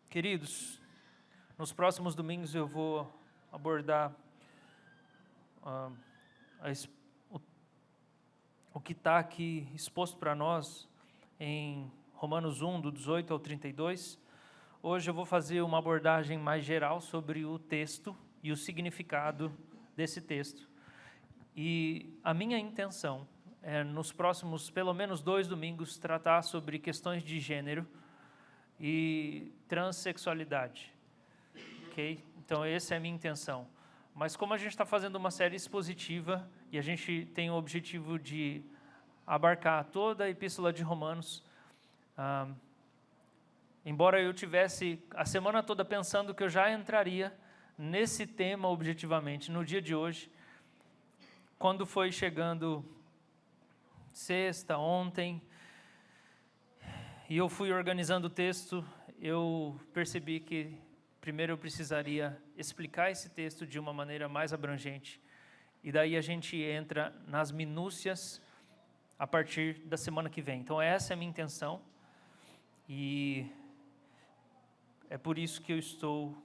Queridos, nos próximos domingos eu vou abordar o que está aqui exposto para nós em Romanos 1, do 18 ao 32. Hoje eu vou fazer uma abordagem mais geral sobre o texto e o significado desse texto. E a minha intenção é, nos próximos, pelo menos 2 domingos, tratar sobre questões de gênero e transexualidade. Ok? Então, essa é a minha intenção. Mas como a gente está fazendo uma série expositiva e a gente tem o objetivo de abarcar toda a Epístola de Romanos, embora eu tivesse a semana toda pensando que eu já entraria nesse tema objetivamente no dia de hoje, quando foi chegando sexta, ontem, e eu fui organizando o texto, eu percebi que primeiro eu precisaria explicar esse texto de uma maneira mais abrangente, e daí a gente entra nas minúcias a partir da semana que vem. Então essa é a minha intenção, e é por isso que eu estou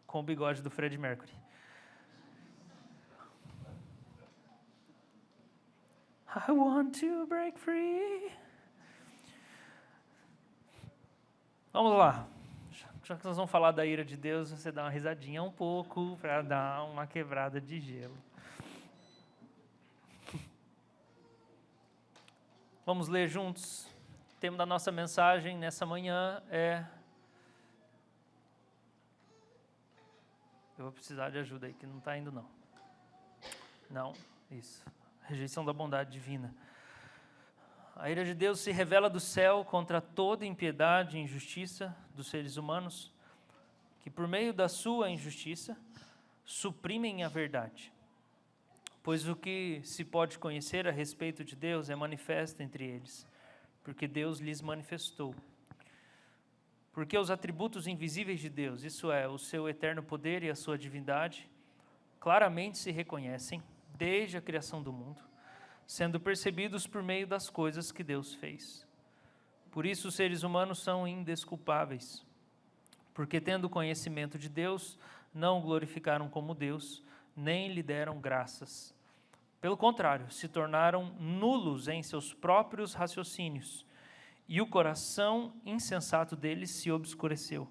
com o bigode do Freddie Mercury. I want to break free. Vamos lá. Já que nós vamos falar da ira de Deus, você dá uma risadinha um pouco para dar uma quebrada de gelo. Vamos ler juntos. O tema da nossa mensagem nessa manhã é... Eu vou precisar de ajuda aí, que não está indo não. Não, isso. Rejeição da bondade divina. A ira de Deus se revela do céu contra toda impiedade e injustiça dos seres humanos, que por meio da sua injustiça suprimem a verdade. Pois o que se pode conhecer a respeito de Deus é manifesto entre eles, porque Deus lhes manifestou. Porque os atributos invisíveis de Deus, isso é, o seu eterno poder e a sua divindade, claramente se reconhecem desde a criação do mundo, sendo percebidos por meio das coisas que Deus fez. Por isso os seres humanos são indesculpáveis, porque tendo conhecimento de Deus, não o glorificaram como Deus, nem lhe deram graças. Pelo contrário, se tornaram nulos em seus próprios raciocínios, e o coração insensato deles se obscureceu.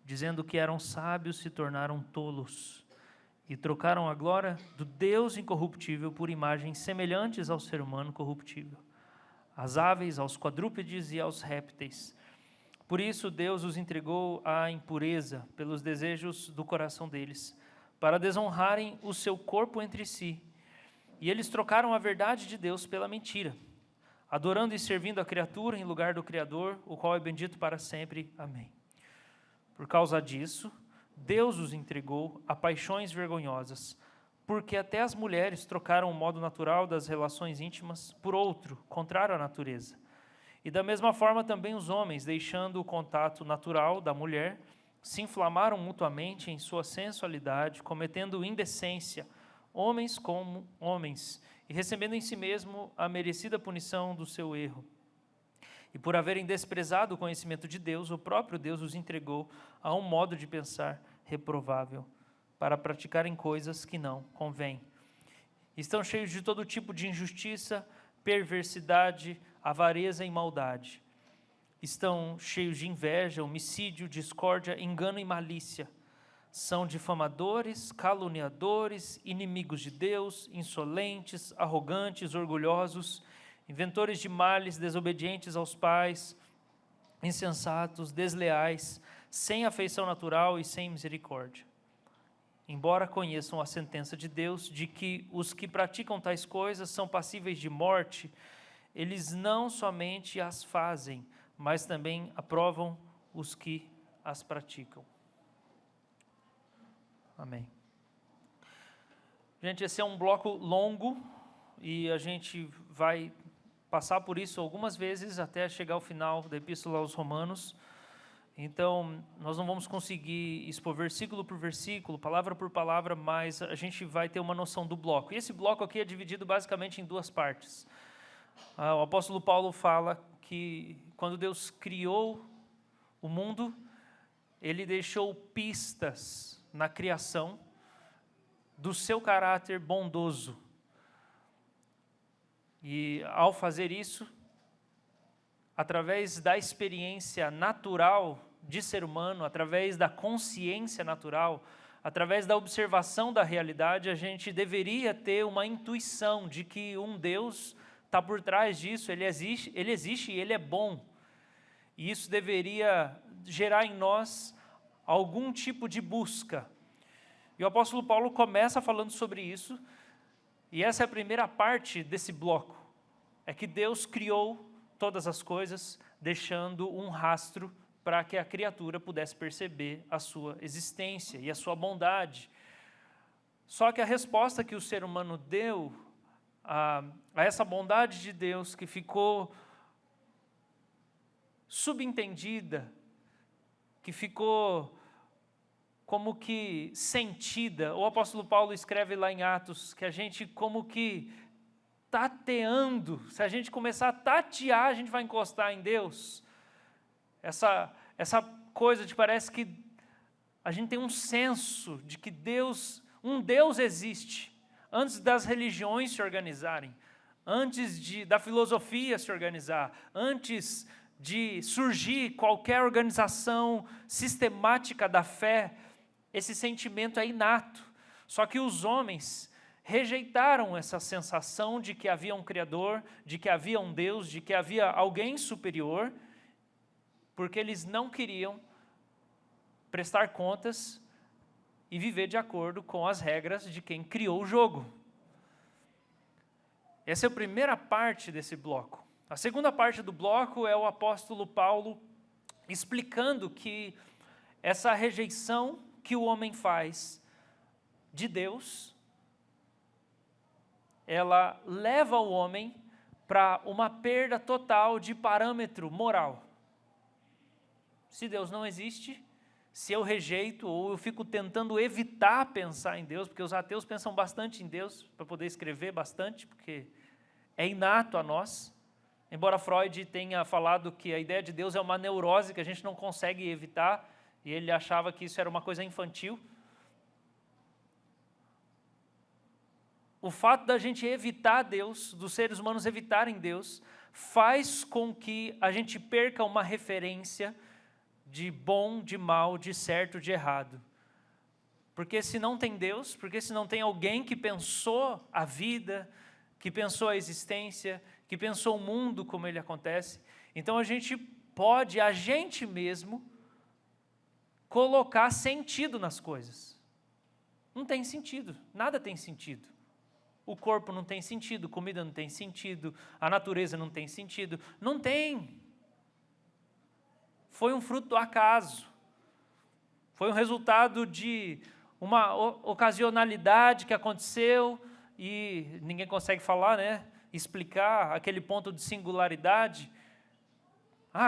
Dizendo que eram sábios, se tornaram tolos, e trocaram a glória do Deus incorruptível por imagens semelhantes ao ser humano corruptível, às aves, aos quadrúpedes e aos répteis. Por isso Deus os entregou à impureza pelos desejos do coração deles, para desonrarem o seu corpo entre si. E eles trocaram a verdade de Deus pela mentira, adorando e servindo a criatura em lugar do Criador, o qual é bendito para sempre. Amém. Por causa disso, Deus os entregou a paixões vergonhosas, porque até as mulheres trocaram o modo natural das relações íntimas por outro, contrário à natureza. E da mesma forma também os homens, deixando o contato natural da mulher, se inflamaram mutuamente em sua sensualidade, cometendo indecência, homens como homens, e recebendo em si mesmo a merecida punição do seu erro. E por haverem desprezado o conhecimento de Deus, o próprio Deus os entregou a um modo de pensar reprovável, para praticarem coisas que não convêm. Estão cheios de todo tipo de injustiça, perversidade, avareza e maldade. Estão cheios de inveja, homicídio, discórdia, engano e malícia. São difamadores, caluniadores, inimigos de Deus, insolentes, arrogantes, orgulhosos, inventores de males, desobedientes aos pais, insensatos, desleais, sem afeição natural e sem misericórdia. Embora conheçam a sentença de Deus de que os que praticam tais coisas são passíveis de morte, eles não somente as fazem, mas também aprovam os que as praticam. Amém. Gente, esse é um bloco longo e a gente vai passar por isso algumas vezes até chegar ao final da Epístola aos Romanos. Então, nós não vamos conseguir expor versículo por versículo, palavra por palavra, mas a gente vai ter uma noção do bloco. E esse bloco aqui é dividido basicamente em 2 partes. O apóstolo Paulo fala que quando Deus criou o mundo, ele deixou pistas na criação do seu caráter bondoso. E ao fazer isso, através da experiência natural de ser humano, através da consciência natural, através da observação da realidade, a gente deveria ter uma intuição de que um Deus está por trás disso, ele existe e ele é bom. E isso deveria gerar em nós algum tipo de busca. E o apóstolo Paulo começa falando sobre isso, e essa é a primeira parte desse bloco. É que Deus criou todas as coisas, deixando um rastro para que a criatura pudesse perceber a sua existência e a sua bondade. Só que a resposta que o ser humano deu a essa bondade de Deus, que ficou subentendida, que ficou como que sentida. O apóstolo Paulo escreve lá em Atos que a gente como que tateando, se a gente começar a tatear, a gente vai encostar em Deus. Essa coisa de parece que a gente tem um senso de que um Deus existe, antes das religiões se organizarem, antes da filosofia se organizar, antes de surgir qualquer organização sistemática da fé, esse sentimento é inato. Só que os homens rejeitaram essa sensação de que havia um Criador, de que havia um Deus, de que havia alguém superior, porque eles não queriam prestar contas e viver de acordo com as regras de quem criou o jogo. Essa é a primeira parte desse bloco. A segunda parte do bloco é o apóstolo Paulo explicando que essa rejeição que o homem faz de Deus, ela leva o homem para uma perda total de parâmetro moral. Se Deus não existe, se eu rejeito ou eu fico tentando evitar pensar em Deus, porque os ateus pensam bastante em Deus, para poder escrever bastante, porque é inato a nós. Embora Freud tenha falado que a ideia de Deus é uma neurose que a gente não consegue evitar, e ele achava que isso era uma coisa infantil. O fato da gente evitar Deus, dos seres humanos evitarem Deus, faz com que a gente perca uma referência de bom, de mal, de certo, de errado. Porque se não tem Deus, porque se não tem alguém que pensou a vida, que pensou a existência, que pensou o mundo como ele acontece, então a gente pode, a gente mesmo, colocar sentido nas coisas. Não tem sentido, nada tem sentido. O corpo não tem sentido, comida não tem sentido, a natureza não tem sentido, não tem. Foi um fruto do acaso, foi um resultado de uma ocasionalidade que aconteceu e ninguém consegue falar, né? Explicar aquele ponto de singularidade.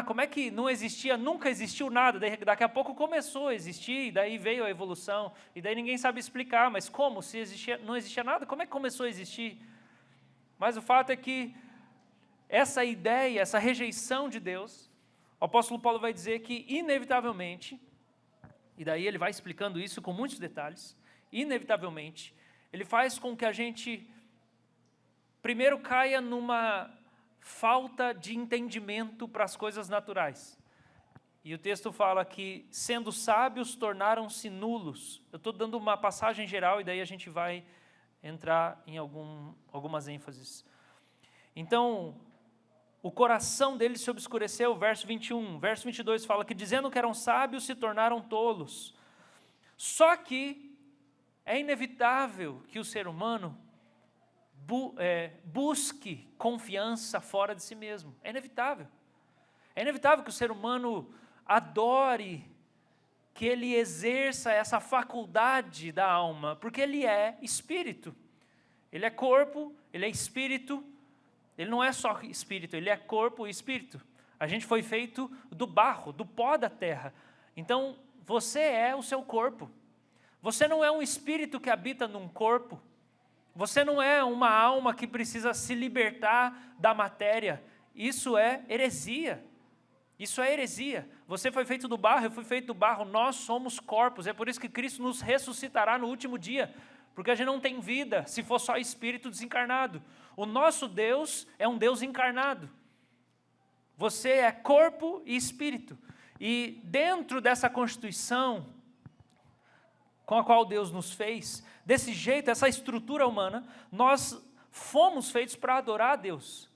Como é que não existia, nunca existiu nada, daqui a pouco começou a existir, e daí veio a evolução, e daí ninguém sabe explicar, mas como? Se não existia nada, como é que começou a existir? Mas o fato é que essa ideia, essa rejeição de Deus, o apóstolo Paulo vai dizer que inevitavelmente, e daí ele vai explicando isso com muitos detalhes, inevitavelmente, ele faz com que a gente primeiro caia numa falta de entendimento para as coisas naturais. E o texto fala que, sendo sábios, tornaram-se nulos. Eu estou dando uma passagem geral e daí a gente vai entrar em algumas ênfases. Então, o coração deles se obscureceu, verso 21. Verso 22 fala que, dizendo que eram sábios, se tornaram tolos. Só que é inevitável que o ser humano busque confiança fora de si mesmo. É inevitável. É inevitável que o ser humano adore, que ele exerça essa faculdade da alma, porque ele é espírito. Ele é corpo, ele é espírito, ele não é só espírito, ele é corpo e espírito. A gente foi feito do barro, do pó da terra. Então, você é o seu corpo. Você não é um espírito que habita num corpo. Você não é uma alma que precisa se libertar da matéria. Isso é heresia. Isso é heresia. Você foi feito do barro, eu fui feito do barro, nós somos corpos. É por isso que Cristo nos ressuscitará no último dia, porque a gente não tem vida se for só espírito desencarnado. O nosso Deus é um Deus encarnado. Você é corpo e espírito. E dentro dessa constituição com a qual Deus nos fez, desse jeito, essa estrutura humana, nós fomos feitos para adorar a Deus.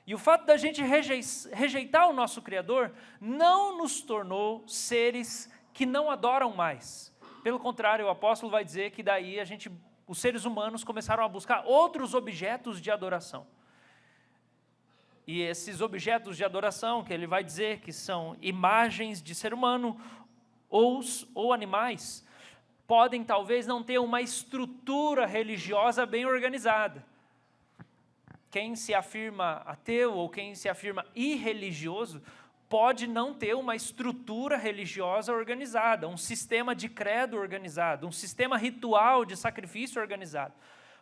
E o fato da gente rejeitar o nosso Criador não nos tornou seres que não adoram mais. Pelo contrário, o apóstolo vai dizer que daí os seres humanos começaram a buscar outros objetos de adoração. E esses objetos de adoração, que ele vai dizer que são imagens de ser humano ou animais, podem talvez não ter uma estrutura religiosa bem organizada. Quem se afirma ateu ou quem se afirma irreligioso pode não ter uma estrutura religiosa organizada, um sistema de credo organizado, um sistema ritual de sacrifício organizado.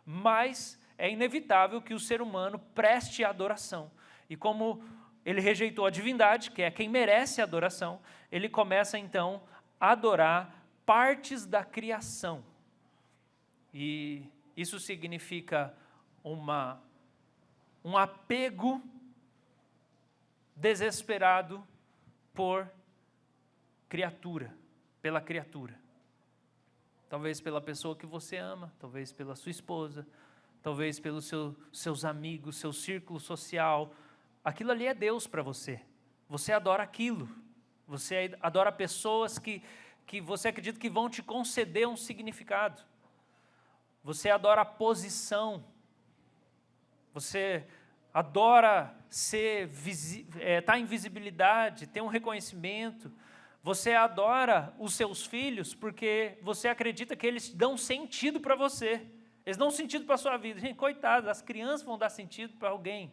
Mas é inevitável que o ser humano preste adoração. E como ele rejeitou a divindade, que é quem merece a adoração, ele começa então a adorar partes da criação. E isso significa um apego desesperado pela criatura. Talvez pela pessoa que você ama, talvez pela sua esposa, talvez pelos seus amigos, seu círculo social. Aquilo ali é Deus para você. Você adora aquilo. Você adora pessoas que você acredita que vão te conceder um significado. Você adora a posição. Você adora estar em visibilidade, ter um reconhecimento. Você adora os seus filhos porque você acredita que eles dão sentido para você. Eles dão sentido para a sua vida. Gente, coitado, as crianças vão dar sentido para alguém.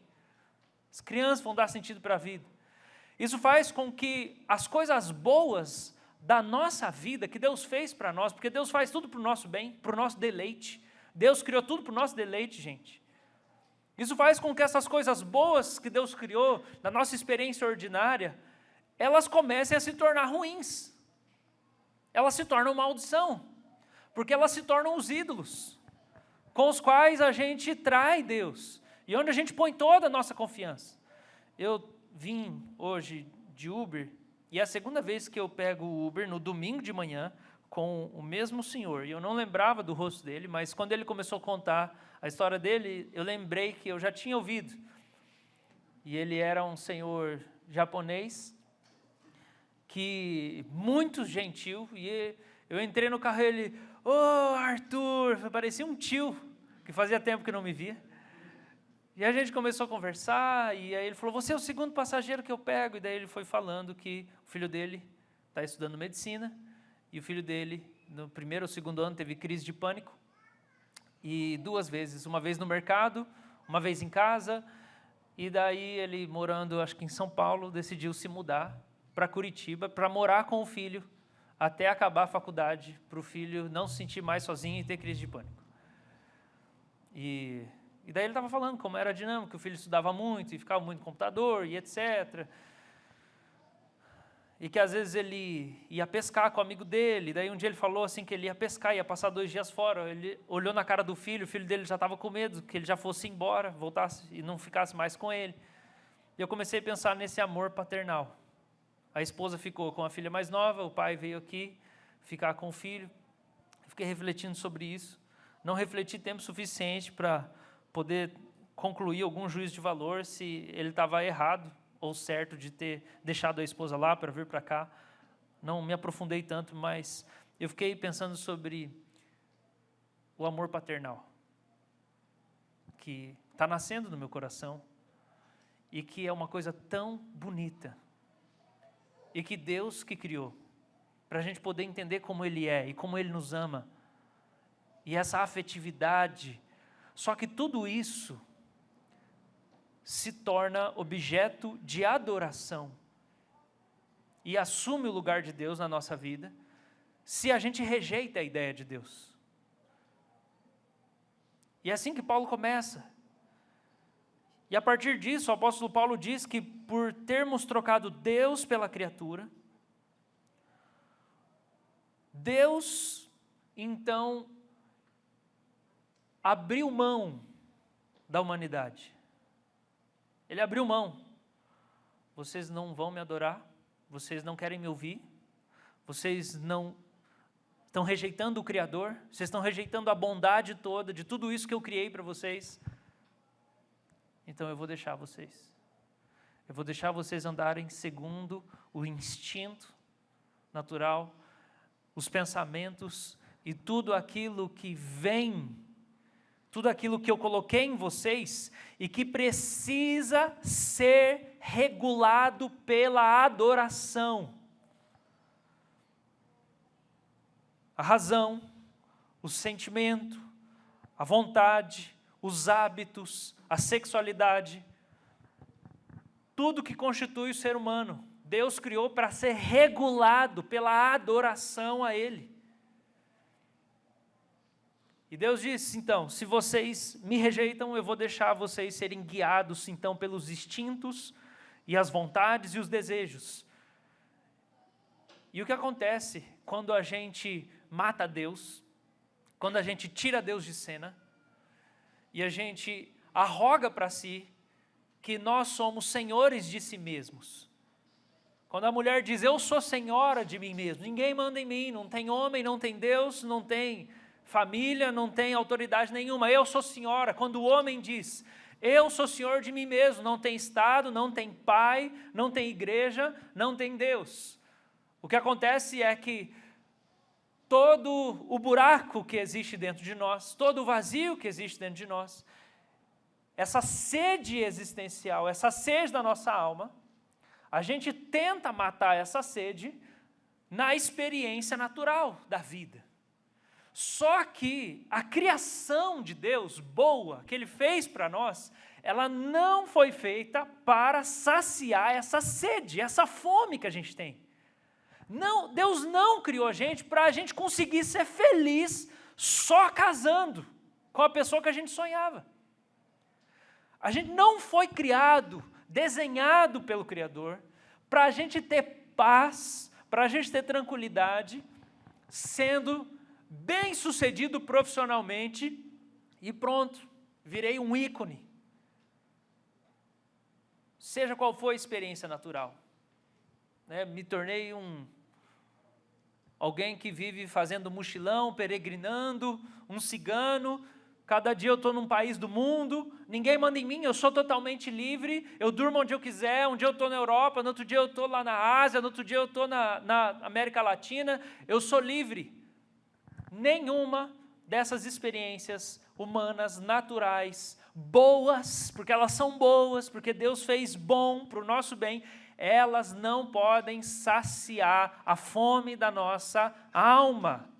As crianças vão dar sentido para a vida. Isso faz com que as coisas boas da nossa vida, que Deus fez para nós, porque Deus faz tudo para o nosso bem, para o nosso deleite. Deus criou tudo para o nosso deleite, gente. Isso faz com que essas coisas boas que Deus criou, na nossa experiência ordinária, elas comecem a se tornar ruins. Elas se tornam maldição, porque elas se tornam os ídolos, com os quais a gente trai Deus, e onde a gente põe toda a nossa confiança. Eu vim hoje de Uber, e é a segunda vez que eu pego o Uber no domingo de manhã, com o mesmo senhor, e eu não lembrava do rosto dele, mas quando ele começou a contar a história dele, eu lembrei que eu já tinha ouvido. E ele era um senhor japonês, muito gentil, e eu entrei no carro e ele, Arthur, parecia um tio, que fazia tempo que não me via. E a gente começou a conversar, e aí ele falou, você é o segundo passageiro que eu pego, e daí ele foi falando que o filho dele está estudando medicina, e o filho dele, no primeiro ou segundo ano, teve crise de pânico, e 2 vezes, uma vez no mercado, uma vez em casa, e daí ele morando, acho que em São Paulo, decidiu se mudar para Curitiba, para morar com o filho, até acabar a faculdade, para o filho não se sentir mais sozinho e ter crise de pânico. E daí ele estava falando como era a dinâmica, que o filho estudava muito, e ficava muito no computador, e etc., e que às vezes ele ia pescar com o amigo dele, daí um dia ele falou assim que ele ia pescar, ia passar 2 dias fora, ele olhou na cara do filho, o filho dele já estava com medo, que ele já fosse embora, voltasse e não ficasse mais com ele. E eu comecei a pensar nesse amor paternal. A esposa ficou com a filha mais nova, o pai veio aqui ficar com o filho. Eu fiquei refletindo sobre isso, não refleti tempo suficiente para poder concluir algum juízo de valor se ele estava errado ou certo de ter deixado a esposa lá para vir para cá. Não me aprofundei tanto, mas eu fiquei pensando sobre o amor paternal, que está nascendo no meu coração, e que é uma coisa tão bonita, e que Deus que criou, para a gente poder entender como Ele é, e como Ele nos ama, e essa afetividade, só que tudo isso se torna objeto de adoração e assume o lugar de Deus na nossa vida, se a gente rejeita a ideia de Deus. E é assim que Paulo começa. E a partir disso, o apóstolo Paulo diz que por termos trocado Deus pela criatura, Deus, então, abriu mão da humanidade. Ele abriu mão. Vocês não vão me adorar, vocês não querem me ouvir, vocês não estão rejeitando o Criador, vocês estão rejeitando a bondade toda de tudo isso que eu criei para vocês. Então eu vou deixar vocês. Eu vou deixar vocês andarem segundo o instinto natural, os pensamentos e tudo aquilo que vem, tudo aquilo que eu coloquei em vocês e que precisa ser regulado pela adoração. A razão, o sentimento, a vontade, os hábitos, a sexualidade, tudo que constitui o ser humano, Deus criou para ser regulado pela adoração a Ele. E Deus disse, então, se vocês me rejeitam, eu vou deixar vocês serem guiados, então, pelos instintos e as vontades e os desejos. E o que acontece quando a gente mata Deus, quando a gente tira Deus de cena, e a gente arroga para si que nós somos senhores de si mesmos. Quando a mulher diz, eu sou senhora de mim mesmo, ninguém manda em mim, não tem homem, não tem Deus, não tem família, não tem autoridade nenhuma, eu sou senhora. Quando o homem diz, eu sou senhor de mim mesmo, não tem Estado, não tem pai, não tem igreja, não tem Deus. O que acontece é que todo o buraco que existe dentro de nós, todo o vazio que existe dentro de nós, essa sede existencial, essa sede da nossa alma, a gente tenta matar essa sede na experiência natural da vida. Só que a criação de Deus boa, que Ele fez para nós, ela não foi feita para saciar essa sede, essa fome que a gente tem. Não, Deus não criou a gente para a gente conseguir ser feliz só casando com a pessoa que a gente sonhava. A gente não foi criado, desenhado pelo Criador, para a gente ter paz, para a gente ter tranquilidade, sendo bem-sucedido profissionalmente e pronto, virei um ícone. Seja qual for a experiência natural. Me tornei alguém que vive fazendo mochilão, peregrinando, um cigano. Cada dia eu estou num país do mundo, ninguém manda em mim, eu sou totalmente livre, eu durmo onde eu quiser, um dia eu estou na Europa, no outro dia eu estou lá na Ásia, no outro dia eu estou na América Latina, eu sou livre. Nenhuma dessas experiências humanas, naturais, boas, porque elas são boas, porque Deus fez bom para o nosso bem, elas não podem saciar a fome da nossa alma.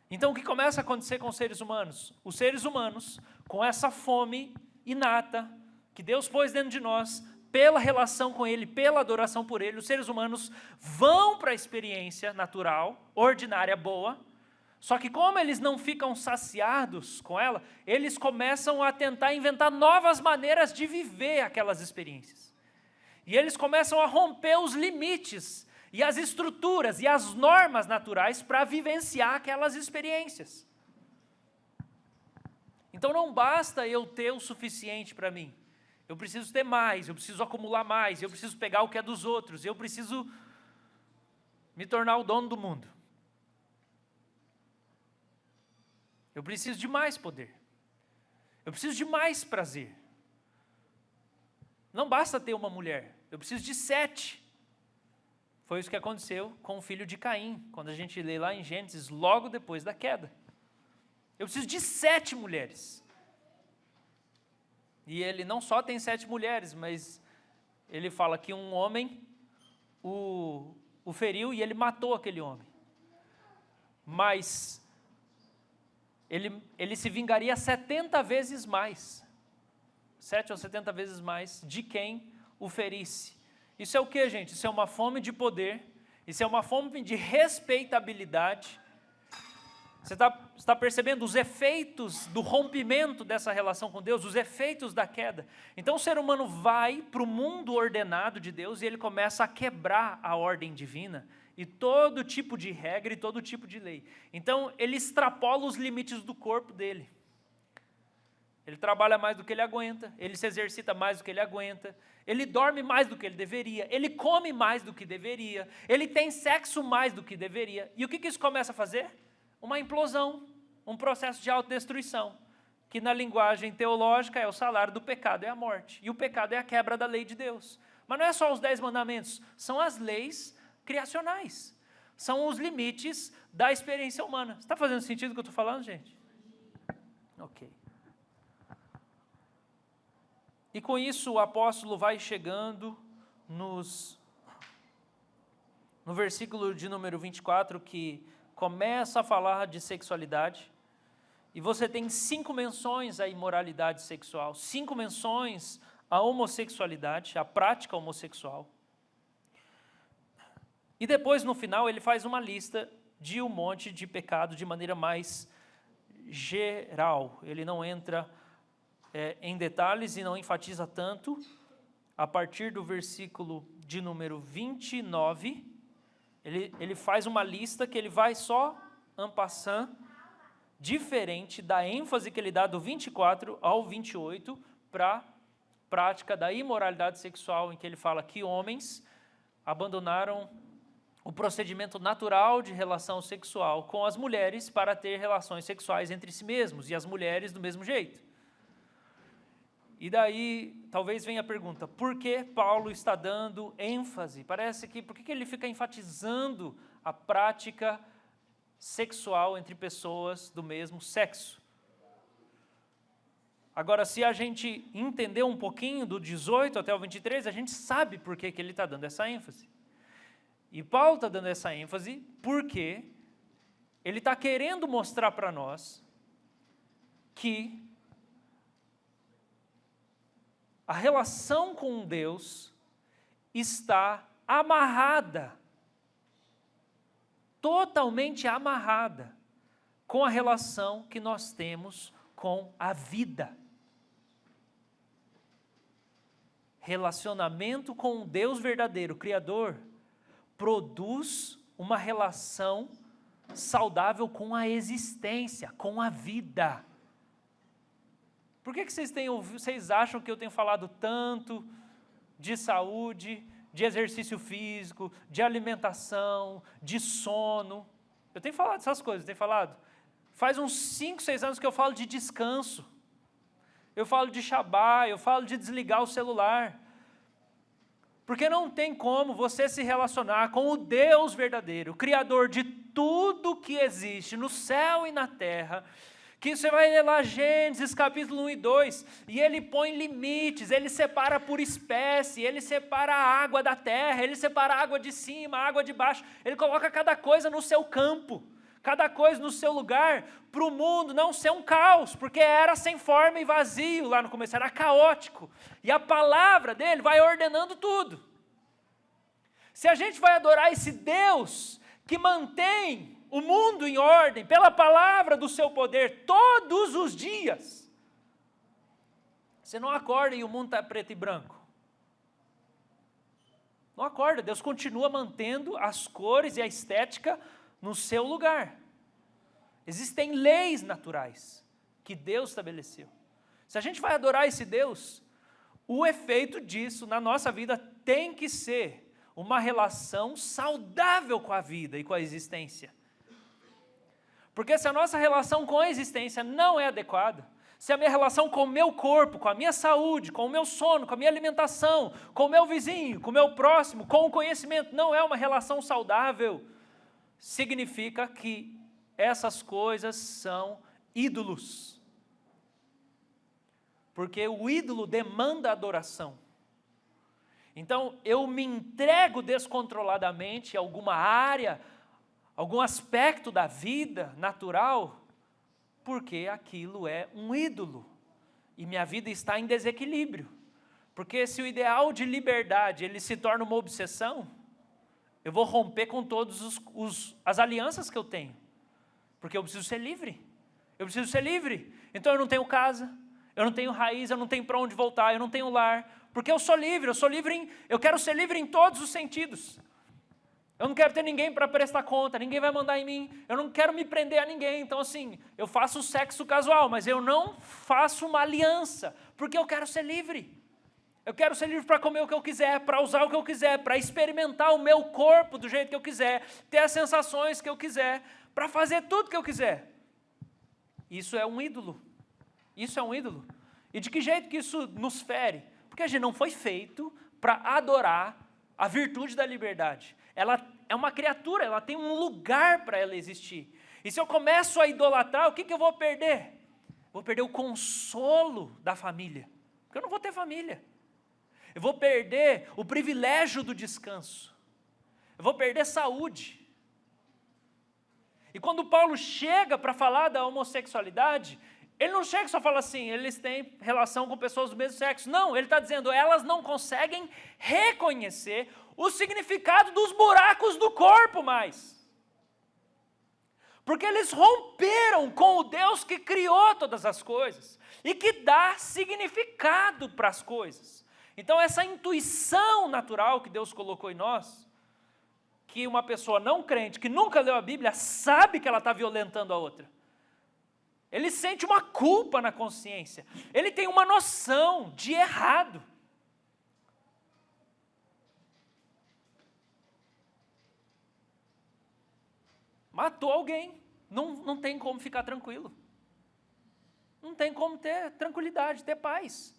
Então, o que começa a acontecer com os seres humanos? Os seres humanos, com essa fome inata que Deus pôs dentro de nós, pela relação com Ele, pela adoração por Ele, os seres humanos vão para a experiência natural, ordinária, boa, só que como eles não ficam saciados com ela, eles começam a tentar inventar novas maneiras de viver aquelas experiências. E eles começam a romper os limites e as estruturas e as normas naturais para vivenciar aquelas experiências. Então não basta eu ter o suficiente para mim. Eu preciso ter mais, eu preciso acumular mais, eu preciso pegar o que é dos outros, eu preciso me tornar o dono do mundo. Eu preciso de mais poder. Eu preciso de mais prazer. Não basta ter uma mulher, eu preciso de 7. Foi isso que aconteceu com o filho de Caim, quando a gente lê lá em Gênesis, logo depois da queda. Eu preciso de 7 mulheres. E ele não só tem 7 mulheres, mas ele fala que um homem o feriu e ele matou aquele homem. Mas ele se vingaria 70 vezes mais. 7 ou 70 vezes mais de quem o ferisse. Isso é o que, gente? Isso é uma fome de poder, isso é uma fome de respeitabilidade, Você está percebendo os efeitos do rompimento dessa relação com Deus, os efeitos da queda. Então o ser humano vai para o mundo ordenado de Deus e ele começa a quebrar a ordem divina e todo tipo de regra e todo tipo de lei. Então ele extrapola os limites do corpo dele. Ele trabalha mais do que ele aguenta, ele se exercita mais do que ele aguenta, ele dorme mais do que ele deveria, ele come mais do que deveria, ele tem sexo mais do que deveria. E o que isso começa a fazer? Uma implosão, um processo de autodestruição, que na linguagem teológica é o salário do pecado, é a morte. E o pecado é a quebra da lei de Deus. Mas não é só os 10 mandamentos, são as leis criacionais. São os limites da experiência humana. Está fazendo sentido o que eu estou falando, gente? Ok. E com isso o apóstolo vai chegando no versículo de número 24, que começa a falar de sexualidade, e você tem 5 menções à imoralidade sexual, 5 menções à homossexualidade, à prática homossexual. E depois, no final, ele faz uma lista de um monte de pecado de maneira mais geral. Ele não entra em detalhes e não enfatiza tanto. A partir do versículo de número 29, ele faz uma lista que ele vai só en passant, diferente da ênfase que ele dá do 24 ao 28 para a prática da imoralidade sexual, em que ele fala que homens abandonaram o procedimento natural de relação sexual com as mulheres para ter relações sexuais entre si mesmos, e as mulheres do mesmo jeito. E daí, talvez venha a pergunta, por que Paulo está dando ênfase? Parece que, por que ele fica enfatizando a prática sexual entre pessoas do mesmo sexo? Agora, se a gente entender um pouquinho do 18 até o 23, a gente sabe por que ele está dando essa ênfase. E Paulo está dando essa ênfase porque ele está querendo mostrar para nós que a relação com Deus está amarrada, totalmente amarrada, com a relação que nós temos com a vida. Relacionamento com o Deus verdadeiro, Criador, produz uma relação saudável com a existência, com a vida. Por que vocês acham que eu tenho falado tanto de saúde, de exercício físico, de alimentação, de sono? Eu tenho falado dessas coisas, tenho falado? Faz uns 5, 6 anos que eu falo de descanso. Eu falo de Shabá, eu falo de desligar o celular. Porque não tem como você se relacionar com o Deus verdadeiro, o Criador de tudo que existe no céu e na terra, que você vai ler lá Gênesis capítulo 1 e 2, e ele põe limites, ele separa por espécie, ele separa a água da terra, ele separa a água de cima, a água de baixo, ele coloca cada coisa no seu campo, cada coisa no seu lugar, para o mundo não ser um caos, porque era sem forma e vazio lá no começo, era caótico, e a palavra dele vai ordenando tudo. Se a gente vai adorar esse Deus que mantém o mundo em ordem, pela palavra do seu poder, todos os dias, você não acorda e o mundo está preto e branco. Não acorda, Deus continua mantendo as cores e a estética no seu lugar. Existem leis naturais que Deus estabeleceu. Se a gente vai adorar esse Deus, o efeito disso na nossa vida tem que ser uma relação saudável com a vida e com a existência. Porque se a nossa relação com a existência não é adequada, se a minha relação com o meu corpo, com a minha saúde, com o meu sono, com a minha alimentação, com o meu vizinho, com o meu próximo, com o conhecimento, não é uma relação saudável, significa que essas coisas são ídolos. Porque o ídolo demanda adoração. Então, eu me entrego descontroladamente a alguma área, algum aspecto da vida natural, porque aquilo é um ídolo, e minha vida está em desequilíbrio. Porque se o ideal de liberdade ele se torna uma obsessão, eu vou romper com todas as alianças que eu tenho. Porque eu preciso ser livre. Eu preciso ser livre. Então eu não tenho casa, eu não tenho raiz, eu não tenho para onde voltar, eu não tenho lar. Porque eu sou livre, eu quero ser livre em todos os sentidos. Eu não quero ter ninguém para prestar conta, ninguém vai mandar em mim, eu não quero me prender a ninguém. Então assim, eu faço sexo casual, mas eu não faço uma aliança, porque eu quero ser livre. Eu quero ser livre para comer o que eu quiser, para usar o que eu quiser, para experimentar o meu corpo do jeito que eu quiser, ter as sensações que eu quiser, para fazer tudo que eu quiser. Isso é um ídolo. Isso é um ídolo. E de que jeito que isso nos fere? Porque a gente não foi feito para adorar a virtude da liberdade. Ela é uma criatura, ela tem um lugar para ela existir. E se eu começo a idolatrar, o que eu vou perder? Vou perder o consolo da família, porque eu não vou ter família. Eu vou perder o privilégio do descanso. Eu vou perder saúde. E quando Paulo chega para falar da homossexualidade, ele não chega e só fala assim, eles têm relação com pessoas do mesmo sexo. Não, ele está dizendo, elas não conseguem reconhecer o significado dos buracos do corpo mais. Porque eles romperam com o Deus que criou todas as coisas e que dá significado para as coisas. Então essa intuição natural que Deus colocou em nós, que uma pessoa não crente, que nunca leu a Bíblia, sabe que ela está violentando a outra. Ele sente uma culpa na consciência. Ele tem uma noção de errado. Matou alguém. Não tem como ficar tranquilo. Não tem como ter tranquilidade, ter paz.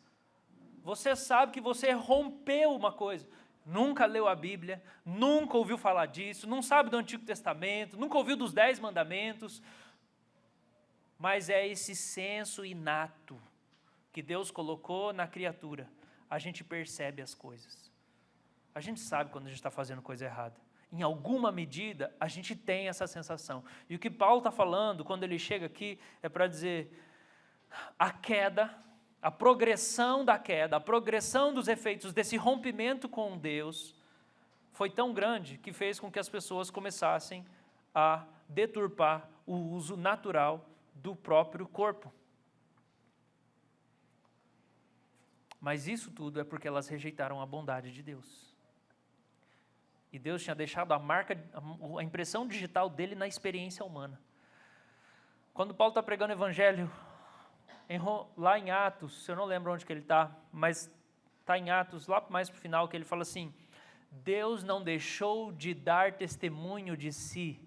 Você sabe que você rompeu uma coisa. Nunca leu a Bíblia, nunca ouviu falar disso, não sabe do Antigo Testamento, nunca ouviu dos 10 mandamentos. Mas é esse senso inato que Deus colocou na criatura. A gente percebe as coisas. A gente sabe quando a gente está fazendo coisa errada. Em alguma medida, a gente tem essa sensação. E o que Paulo está falando, quando ele chega aqui, é para dizer, a queda, a progressão da queda, a progressão dos efeitos desse rompimento com Deus, foi tão grande que fez com que as pessoas começassem a deturpar o uso natural do próprio corpo. Mas isso tudo é porque elas rejeitaram a bondade de Deus. E Deus tinha deixado a marca, a impressão digital dele na experiência humana. Quando Paulo está pregando o evangelho, lá em Atos, eu não lembro onde que ele está, mas está em Atos, lá mais para o final, que ele fala assim, Deus não deixou de dar testemunho de si,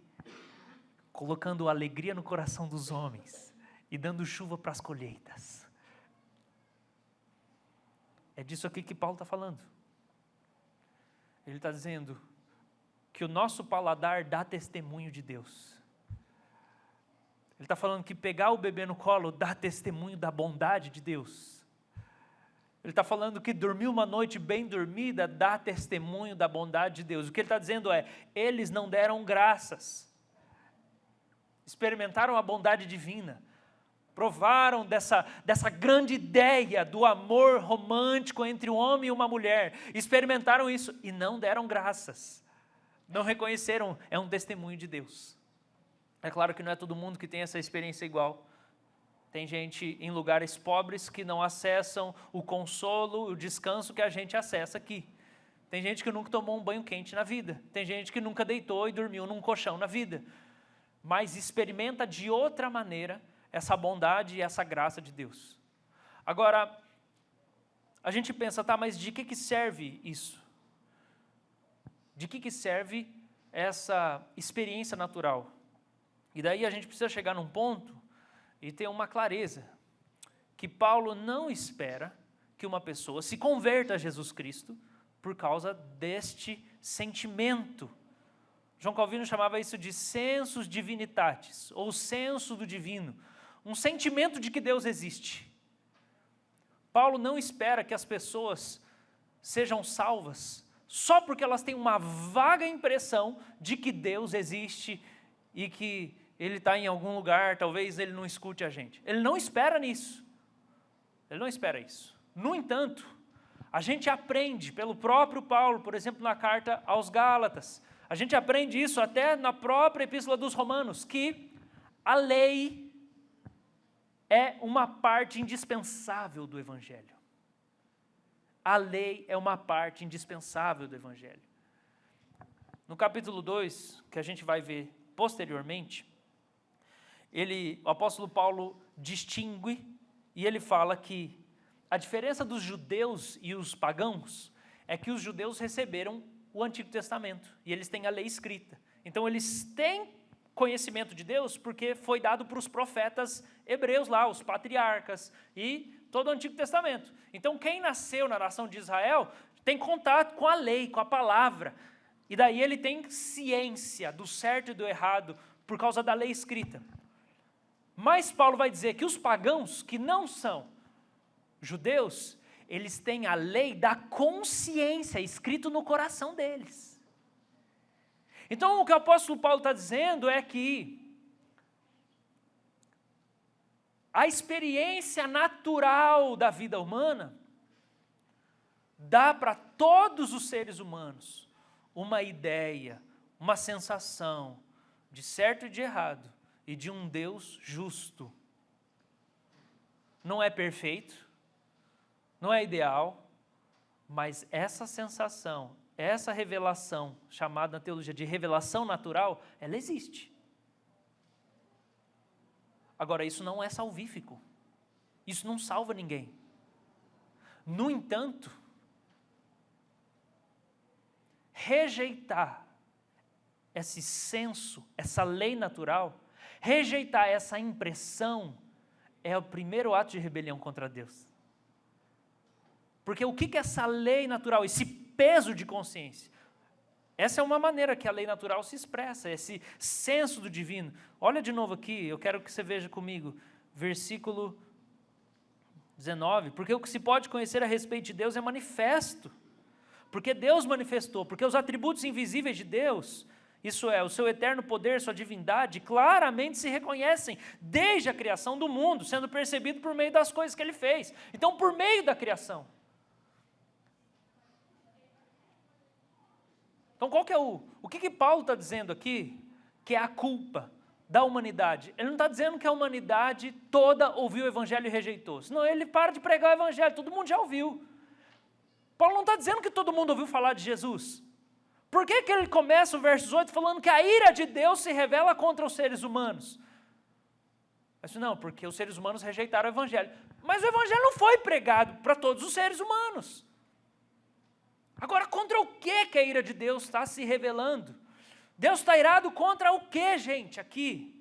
colocando alegria no coração dos homens e dando chuva para as colheitas. É disso aqui que Paulo está falando. Ele está dizendo que o nosso paladar dá testemunho de Deus. Ele está falando que pegar o bebê no colo dá testemunho da bondade de Deus. Ele está falando que dormir uma noite bem dormida dá testemunho da bondade de Deus. O que ele está dizendo é, eles não deram graças. Experimentaram a bondade divina, provaram dessa grande ideia do amor romântico entre um homem e uma mulher, experimentaram isso e não deram graças, não reconheceram, é um testemunho de Deus. É claro que não é todo mundo que tem essa experiência igual, tem gente em lugares pobres que não acessam o consolo, o descanso que a gente acessa aqui. Tem gente que nunca tomou um banho quente na vida, tem gente que nunca deitou e dormiu num colchão na vida, mas experimenta de outra maneira essa bondade e essa graça de Deus. Agora, a gente pensa, tá, mas de que serve isso? De que serve essa experiência natural? E daí a gente precisa chegar num ponto e ter uma clareza, que Paulo não espera que uma pessoa se converta a Jesus Cristo por causa deste sentimento. João Calvino chamava isso de sensus divinitatis, ou senso do divino, um sentimento de que Deus existe. Paulo não espera que as pessoas sejam salvas só porque elas têm uma vaga impressão de que Deus existe e que Ele está em algum lugar, talvez Ele não escute a gente. Ele não espera nisso. Ele não espera isso. No entanto, a gente aprende pelo próprio Paulo, por exemplo, na carta aos Gálatas, a gente aprende isso até na própria Epístola dos Romanos, que A lei é uma parte indispensável do Evangelho. A lei é uma parte indispensável do Evangelho. No capítulo 2, que a gente vai ver posteriormente, o apóstolo Paulo distingue e ele fala que a diferença dos judeus e os pagãos é que os judeus receberam o Antigo Testamento e eles têm a lei escrita. Então eles têm conhecimento de Deus porque foi dado para os profetas hebreus lá, os patriarcas e todo o Antigo Testamento. Então quem nasceu na nação de Israel tem contato com a lei, com a palavra. E daí ele tem ciência do certo e do errado por causa da lei escrita. Mas Paulo vai dizer que os pagãos, que não são judeus, eles têm a lei da consciência escrito no coração deles. Então o que o apóstolo Paulo está dizendo é que a experiência natural da vida humana dá para todos os seres humanos uma ideia, uma sensação de certo e de errado e de um Deus justo. Não é perfeito, não é ideal, mas essa sensação, essa revelação, chamada na teologia de revelação natural, ela existe. Agora, isso não é salvífico, isso não salva ninguém. No entanto, rejeitar esse senso, essa lei natural, rejeitar essa impressão, é o primeiro ato de rebelião contra Deus. Porque o que é essa lei natural, esse peso de consciência? Essa é uma maneira que a lei natural se expressa, esse senso do divino. Olha de novo aqui, eu quero que você veja comigo, versículo 19. Porque o que se pode conhecer a respeito de Deus é manifesto. Porque Deus manifestou, porque os atributos invisíveis de Deus, isso é, o seu eterno poder, sua divindade, claramente se reconhecem desde a criação do mundo, sendo percebido por meio das coisas que Ele fez. Então, por meio da criação. Então, qual que é o que Paulo está dizendo aqui? Que é a culpa da humanidade. Ele não está dizendo que a humanidade toda ouviu o Evangelho e rejeitou. Senão ele para de pregar o Evangelho, todo mundo já ouviu. Paulo não está dizendo que todo mundo ouviu falar de Jesus. Por que ele começa o verso 8 falando que a ira de Deus se revela contra os seres humanos? Mas não, porque os seres humanos rejeitaram o Evangelho. Mas o Evangelho não foi pregado para todos os seres humanos. Agora, contra o que a ira de Deus está se revelando? Deus está irado contra o que, gente, aqui?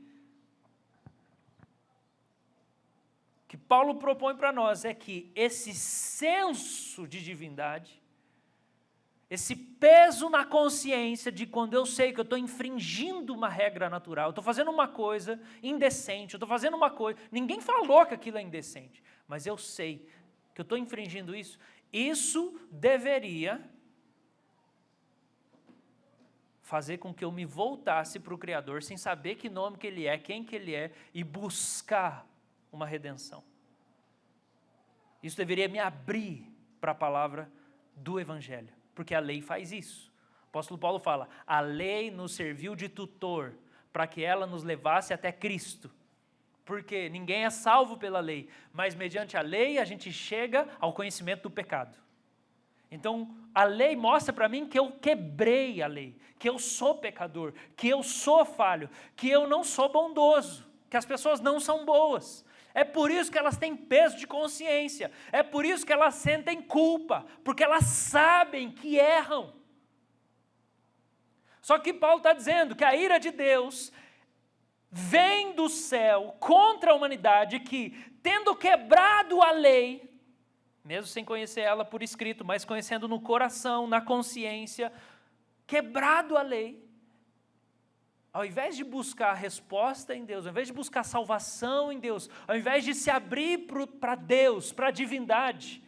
O que Paulo propõe para nós é que esse senso de divindade, esse peso na consciência de quando eu sei que eu estou infringindo uma regra natural, eu estou fazendo uma coisa indecente, eu estou fazendo uma coisa, ninguém falou que aquilo é indecente, mas eu sei que eu estou infringindo isso, isso deveria fazer com que eu me voltasse para o Criador sem saber que nome que Ele é, quem que Ele é e buscar uma redenção. Isso deveria me abrir para a palavra do Evangelho, porque a lei faz isso. O apóstolo Paulo fala, a lei nos serviu de tutor para que ela nos levasse até Cristo. Porque ninguém é salvo pela lei, mas mediante a lei a gente chega ao conhecimento do pecado. Então, a lei mostra para mim que eu quebrei a lei, que eu sou pecador, que eu sou falho, que eu não sou bondoso, que as pessoas não são boas. É por isso que elas têm peso de consciência, é por isso que elas sentem culpa, porque elas sabem que erram. Só que Paulo está dizendo que a ira de Deus vem do céu contra a humanidade que, tendo quebrado a lei, mesmo sem conhecer ela por escrito, mas conhecendo no coração, na consciência, quebrado a lei, ao invés de buscar resposta em Deus, ao invés de buscar salvação em Deus, ao invés de se abrir para Deus, para a divindade,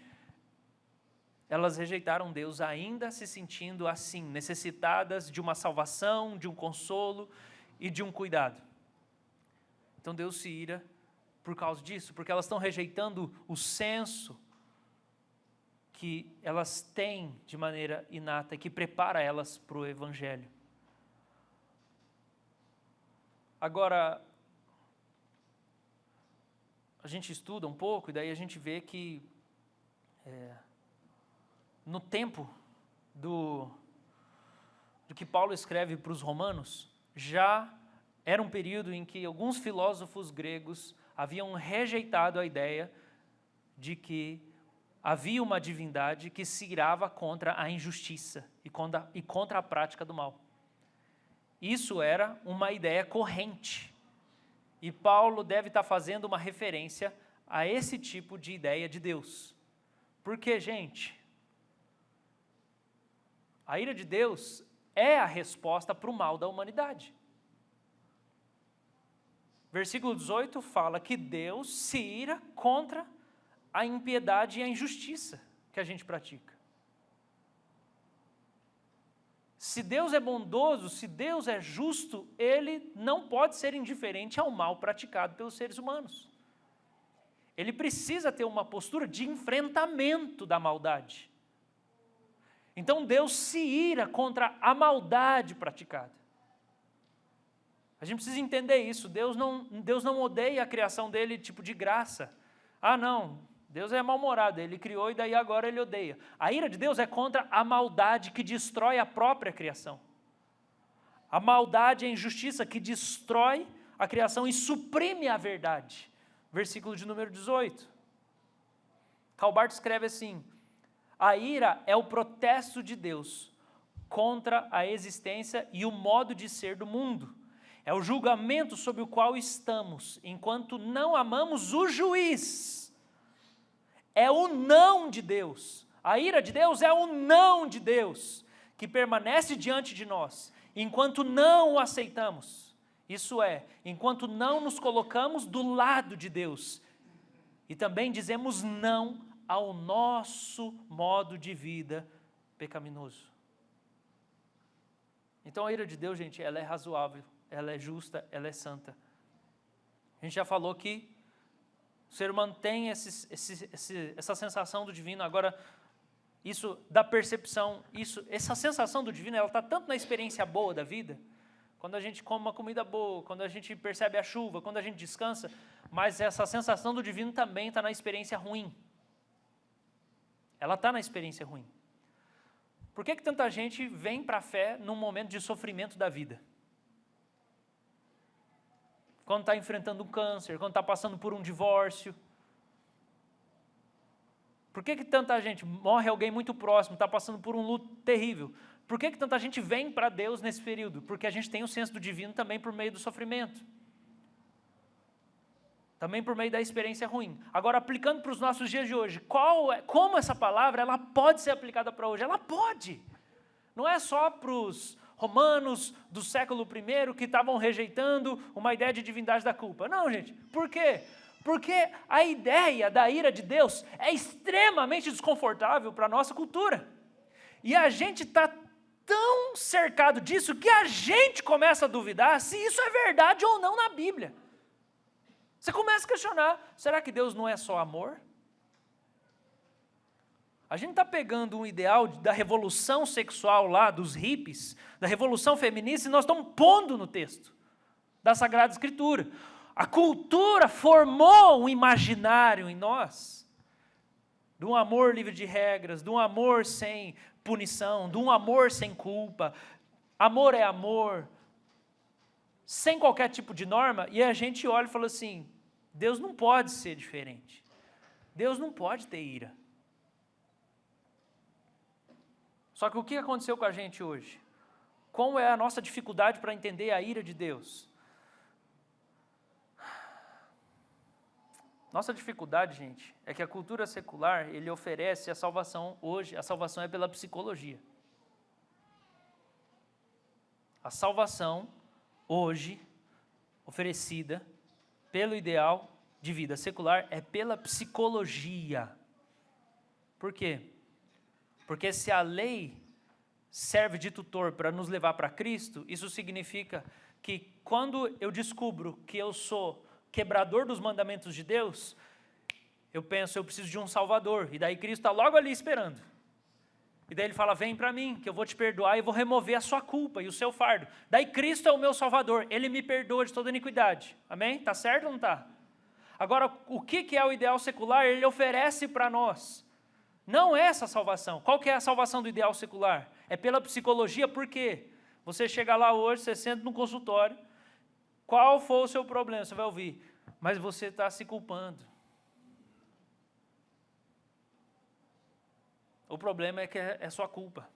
elas rejeitaram Deus ainda se sentindo assim, necessitadas de uma salvação, de um consolo e de um cuidado. Então Deus se ira por causa disso, porque elas estão rejeitando o senso que elas têm de maneira inata, que prepara elas para o Evangelho. Agora, a gente estuda um pouco e daí a gente vê que no tempo do que Paulo escreve para os romanos, já era um período em que alguns filósofos gregos haviam rejeitado a ideia de que havia uma divindade que se irava contra a injustiça e contra a prática do mal. Isso era uma ideia corrente. E Paulo deve estar fazendo uma referência a esse tipo de ideia de Deus. Porque, gente, a ira de Deus é a resposta para o mal da humanidade. Versículo 18 fala que Deus se ira contra a impiedade e a injustiça que a gente pratica. Se Deus é bondoso, se Deus é justo, Ele não pode ser indiferente ao mal praticado pelos seres humanos. Ele precisa ter uma postura de enfrentamento da maldade. Então Deus se ira contra a maldade praticada. A gente precisa entender isso. Deus não odeia a criação dele tipo de graça. Ah, não, Deus é mal-humorado, Ele criou e daí agora Ele odeia. A ira de Deus é contra a maldade que destrói a própria criação. A maldade e a injustiça que destrói a criação e suprime a verdade. Versículo de número 18. Calbart escreve assim: a ira é o protesto de Deus contra a existência e o modo de ser do mundo. É o julgamento sobre o qual estamos, enquanto não amamos o juiz. É o não de Deus. A ira de Deus é o não de Deus, que permanece diante de nós, enquanto não o aceitamos. Isso é, enquanto não nos colocamos do lado de Deus. E também dizemos não ao nosso modo de vida pecaminoso. Então a ira de Deus, gente, ela é razoável, ela é justa, ela é santa. A gente já falou que o ser humano tem essa sensação do divino. Agora, isso da percepção, essa sensação do divino, ela está tanto na experiência boa da vida, quando a gente come uma comida boa, quando a gente percebe a chuva, quando a gente descansa, mas essa sensação do divino também está na experiência ruim. Ela está na experiência ruim. Por que tanta gente vem para a fé num momento de sofrimento da vida? Quando está enfrentando um câncer, quando está passando por um divórcio. Por que tanta gente, morre alguém muito próximo, está passando por um luto terrível? Por que tanta gente vem para Deus nesse período? Porque a gente tem o senso do divino também por meio do sofrimento. Também por meio da experiência ruim. Agora, aplicando para os nossos dias de hoje, como essa palavra ela pode ser aplicada para hoje? Ela pode. Não é só para os romanos do século I que estavam rejeitando uma ideia de divindade da culpa. Não, gente. Por quê? Porque a ideia da ira de Deus é extremamente desconfortável para a nossa cultura. E a gente está tão cercado disso que a gente começa a duvidar se isso é verdade ou não na Bíblia. Você começa a questionar, será que Deus não é só amor? A gente está pegando um ideal da revolução sexual lá, dos hippies, da revolução feminista, e nós estamos pondo no texto da Sagrada Escritura. A cultura formou um imaginário em nós, de um amor livre de regras, de um amor sem punição, de um amor sem culpa. Amor é amor, sem qualquer tipo de norma, e a gente olha e fala assim, Deus não pode ser diferente. Deus não pode ter ira. Só que o que aconteceu com a gente hoje? Qual é a nossa dificuldade para entender a ira de Deus? Nossa dificuldade, gente, é que a cultura secular, ele oferece a salvação hoje, a salvação é pela psicologia. A salvação, hoje, oferecida pelo ideal de vida secular, é pela psicologia. Por quê? Porque se a lei serve de tutor para nos levar para Cristo, isso significa que quando eu descubro que eu sou quebrador dos mandamentos de Deus, eu penso, eu preciso de um Salvador, e daí Cristo está logo ali esperando. E daí ele fala, vem para mim, que eu vou te perdoar e vou remover a sua culpa e o seu fardo. Daí Cristo é o meu Salvador, Ele me perdoa de toda iniquidade. Amém? Está certo ou não está? Agora, o que é o ideal secular? Ele oferece para nós. Não é essa salvação. Qual que é a salvação do ideal secular? É pela psicologia, por quê? Você chega lá hoje, você senta no consultório, qual foi o seu problema? Você vai ouvir, mas você está se culpando. O problema é que é sua culpa.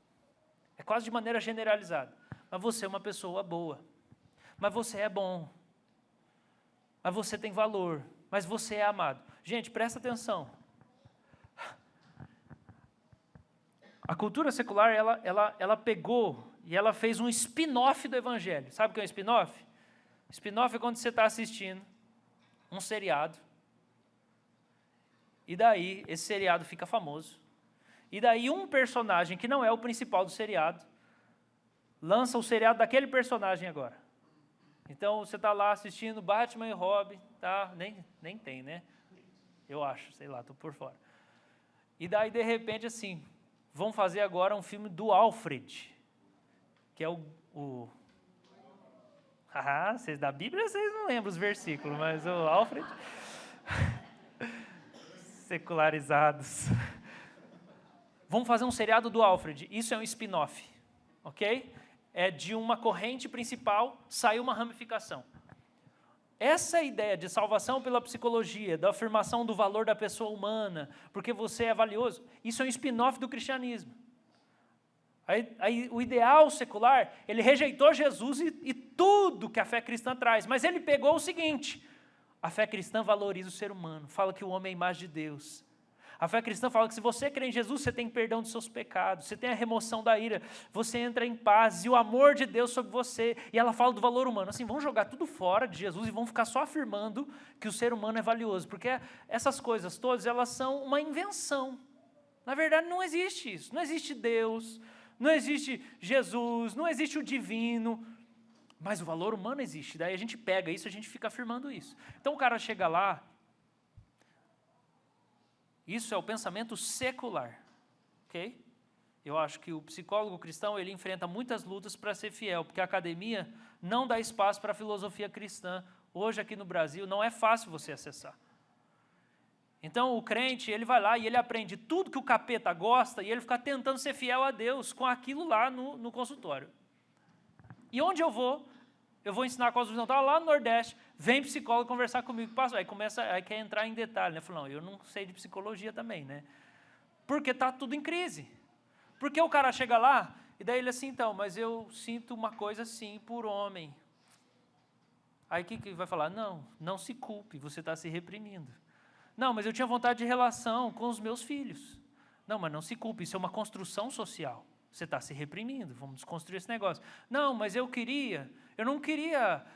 É quase de maneira generalizada. Mas você é uma pessoa boa. Mas você é bom. Mas você tem valor. Mas você é amado. Gente, presta atenção. A cultura secular, ela pegou e ela fez um spin-off do evangelho. Sabe o que é um spin-off? Spin-off é quando você está assistindo um seriado. E daí, esse seriado fica famoso. E daí um personagem que não é o principal do seriado, lança o seriado daquele personagem agora. Então, você está lá assistindo Batman e Robin, tá? Nem tem, né? Eu acho, sei lá, estou por fora. E daí, de repente, assim, vão fazer agora um filme do Alfred, que é vocês da Bíblia, vocês não lembram os versículos, mas o Alfred... Secularizados. Vamos fazer um seriado do Alfred. Isso é um spin-off, ok? É de uma corrente principal, saiu uma ramificação. Essa ideia de salvação pela psicologia, da afirmação do valor da pessoa humana, porque você é valioso, isso é um spin-off do cristianismo. Aí, o ideal secular, ele rejeitou Jesus e tudo que a fé cristã traz, mas ele pegou o seguinte: a fé cristã valoriza o ser humano, fala que o homem é a imagem de Deus. A fé cristã fala que se você crê em Jesus, você tem perdão dos seus pecados, você tem a remoção da ira, você entra em paz e o amor de Deus sobre você. E ela fala do valor humano. Assim, vamos jogar tudo fora de Jesus e vamos ficar só afirmando que o ser humano é valioso, porque essas coisas todas, elas são uma invenção. Na verdade, não existe isso. Não existe Deus, não existe Jesus, não existe o divino, mas o valor humano existe. Daí a gente pega isso, a gente fica afirmando isso. Então o cara chega lá. Isso é o pensamento secular, ok? Eu acho que o psicólogo cristão, ele enfrenta muitas lutas para ser fiel, porque a academia não dá espaço para a filosofia cristã. Hoje aqui no Brasil não é fácil você acessar. Então o crente, ele vai lá e ele aprende tudo que o capeta gosta e ele fica tentando ser fiel a Deus com aquilo lá no consultório. E onde eu vou ensinar a cosmovisão. Estava lá no Nordeste, vem psicólogo conversar comigo, aí quer entrar em detalhe, né? Falou, não, eu não sei de psicologia também, né? Porque está tudo em crise. Porque o cara chega lá, e daí ele assim, então, mas eu sinto uma coisa assim por homem. Aí o que vai falar? Não se culpe, você está se reprimindo. Não, mas eu tinha vontade de relação com os meus filhos. Não, mas não se culpe, isso é uma construção social. Você está se reprimindo, vamos desconstruir esse negócio. Não, mas eu não queria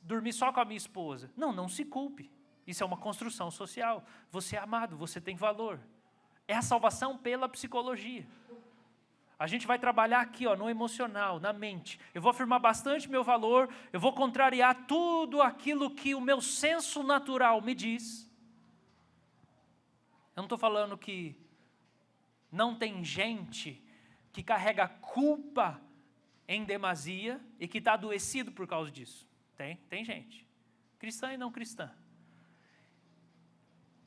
dormir só com a minha esposa. Não se culpe. Isso é uma construção social. Você é amado, você tem valor. É a salvação pela psicologia. A gente vai trabalhar aqui, no emocional, na mente. Eu vou afirmar bastante meu valor, eu vou contrariar tudo aquilo que o meu senso natural me diz. Eu não estou falando que não tem gente que carrega culpa em demasia e que está adoecido por causa disso. Tem gente. Cristã e não cristã.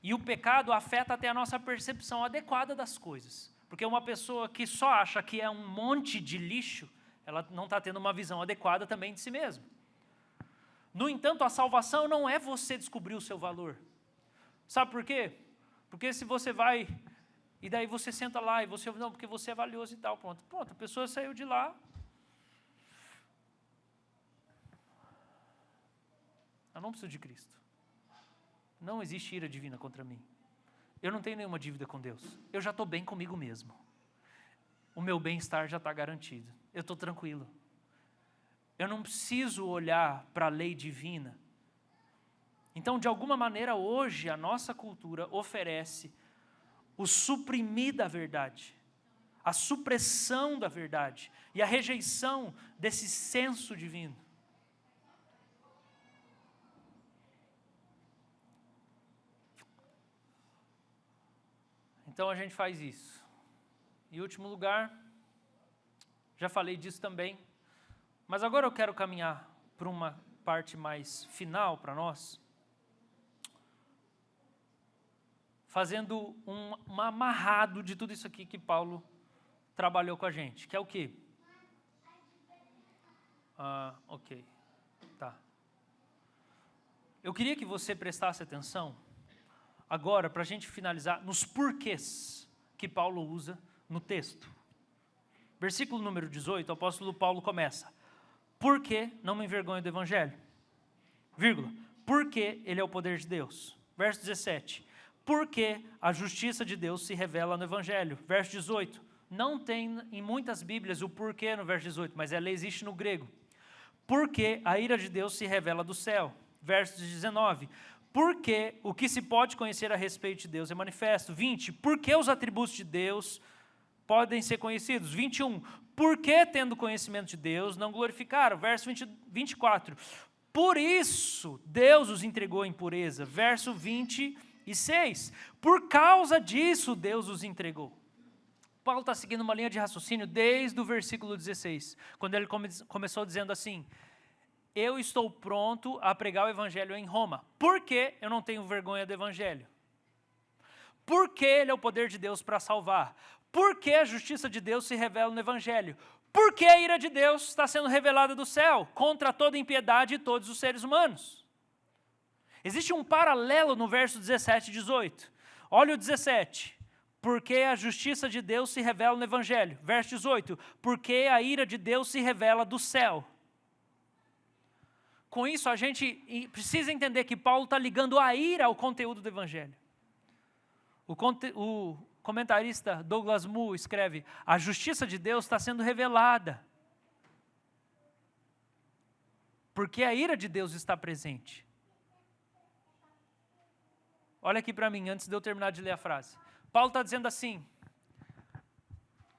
E o pecado afeta até a nossa percepção adequada das coisas. Porque uma pessoa que só acha que é um monte de lixo, ela não está tendo uma visão adequada também de si mesma. No entanto, a salvação não é você descobrir o seu valor. Sabe por quê? Porque se você vai... E daí você senta lá e você... Não, porque você é valioso e tal. Pronto, a pessoa saiu de lá. Eu não preciso de Cristo. Não existe ira divina contra mim. Eu não tenho nenhuma dívida com Deus. Eu já estou bem comigo mesmo. O meu bem-estar já está garantido. Eu estou tranquilo. Eu não preciso olhar para a lei divina. Então, de alguma maneira, hoje, a nossa cultura oferece o suprimir da verdade, a supressão da verdade e a rejeição desse senso divino. Então a gente faz isso. Em último lugar, já falei disso também, mas agora eu quero caminhar para uma parte mais final para nós. fazendo um amarrado de tudo isso aqui que Paulo trabalhou com a gente, que é o quê? Ok, tá. Eu queria que você prestasse atenção, agora, para a gente finalizar, nos porquês que Paulo usa no texto. Versículo número 18, o apóstolo Paulo começa: por que não me envergonho do evangelho? Vírgula, porque ele é o poder de Deus. Verso 17, porque a justiça de Deus se revela no evangelho. Verso 18, não tem em muitas bíblias o porquê no verso 18, mas ela existe no grego. Porque a ira de Deus se revela do céu. Verso 19, porque o que se pode conhecer a respeito de Deus é manifesto. 20, porque os atributos de Deus podem ser conhecidos. 21, porque tendo conhecimento de Deus não glorificaram. Verso 24, por isso Deus os entregou em pureza. Verso 26, por causa disso Deus os entregou. Paulo está seguindo uma linha de raciocínio desde o versículo 16, quando ele começou dizendo assim: eu estou pronto a pregar o evangelho em Roma. Por que eu não tenho vergonha do evangelho? Porque ele é o poder de Deus para salvar. Porque a justiça de Deus se revela no evangelho. Porque a ira de Deus está sendo revelada do céu contra toda impiedade de todos os seres humanos. Existe um paralelo no verso 17 e 18. Olha o 17. Porque a justiça de Deus se revela no evangelho. Verso 18. Porque a ira de Deus se revela do céu. Com isso, a gente precisa entender que Paulo está ligando a ira ao conteúdo do evangelho. O comentarista Douglas Moo escreve: a justiça de Deus está sendo revelada, porque a ira de Deus está presente. Olha aqui para mim, antes de eu terminar de ler a frase. Paulo está dizendo assim: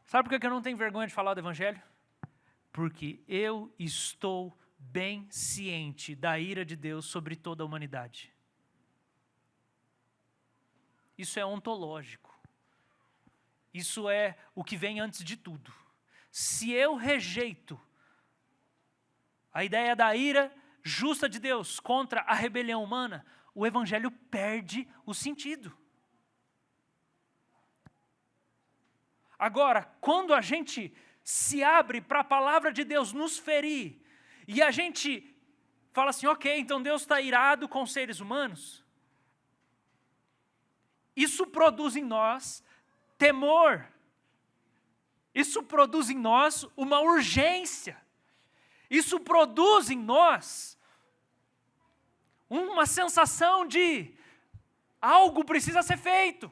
sabe por que eu não tenho vergonha de falar do evangelho? Porque eu estou bem ciente da ira de Deus sobre toda a humanidade. Isso é ontológico. Isso é o que vem antes de tudo. Se eu rejeito a ideia da ira justa de Deus contra a rebelião humana, o evangelho perde o sentido. Agora, quando a gente se abre para a palavra de Deus nos ferir, e a gente fala assim: ok, então Deus está irado com os seres humanos, isso produz em nós temor, isso produz em nós uma urgência, isso produz em nós uma sensação de algo precisa ser feito,